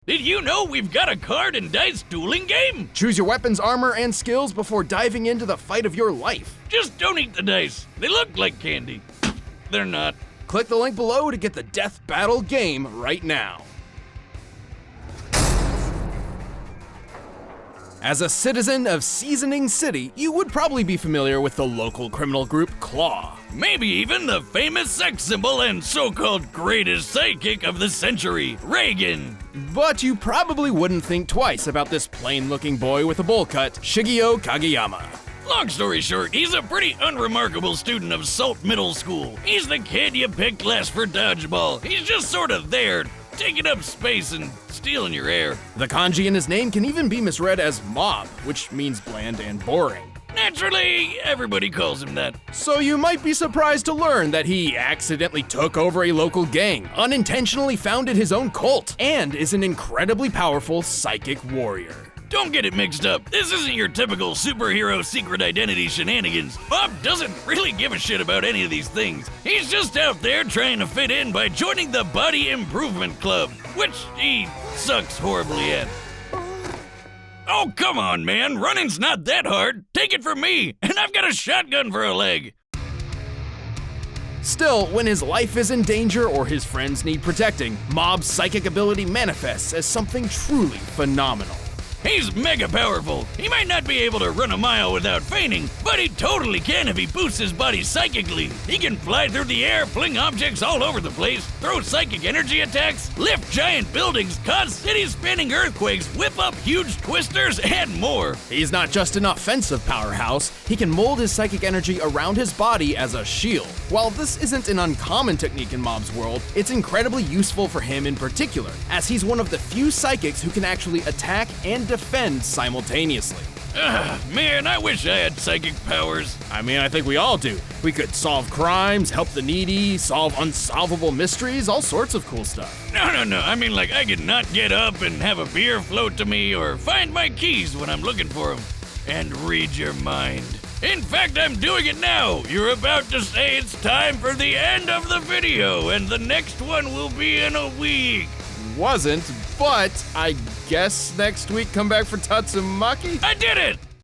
Did you know we've got a card and dice dueling game? Choose your weapons, armor, and skills before diving into the fight of your life. Just don't eat the dice. They look like candy. They're not. Click the link below to get the Death Battle game right now. As a citizen of Seasoning City, you would probably be familiar with the local criminal group Claw. Maybe even the famous sex symbol and so-called greatest psychic of the century, Reagan. But you probably wouldn't think twice about this plain-looking boy with a bowl cut, Shigeo Kageyama. Long story short, he's a pretty unremarkable student of Salt Middle School. He's the kid you picked last for dodgeball. He's just sort of there, taking up space and stealing your air. The kanji in his name can even be misread as mob, which means bland and boring. Naturally, everybody calls him that. So you might be surprised to learn that he accidentally took over a local gang, unintentionally founded his own cult, and is an incredibly powerful psychic warrior. Don't get it mixed up. This isn't your typical superhero secret identity shenanigans. Bob doesn't really give a shit about any of these things. He's just out there trying to fit in by joining the Body Improvement Club, which he sucks horribly at. Oh, come on, man. Running's not that hard. Take it from me, and I've got a shotgun for a leg. Still, when his life is in danger or his friends need protecting, Mob's psychic ability manifests as something truly phenomenal. He's mega powerful. He might not be able to run a mile without fainting, but he totally can if he boosts his body psychically. He can fly through the air, fling objects all over the place, throw psychic energy attacks, lift giant buildings, cause city-spanning earthquakes, whip up huge twisters, and more. He's not just an offensive powerhouse, he can mold his psychic energy around his body as a shield. While this isn't an uncommon technique in Mob's world, it's incredibly useful for him in particular, as he's one of the few psychics who can actually attack and defend simultaneously. Man, I wish I had psychic powers. I mean, I think we all do. We could solve crimes, help the needy, solve unsolvable mysteries, all sorts of cool stuff. No. I mean, like, I could not get up and have a beer float to me or find my keys when I'm looking for them and read your mind. In fact, I'm doing it now. You're about to say it's time for the end of the video, and the next one will be in a week. Wasn't, but I guess next week come back for Tatsumaki? I did it!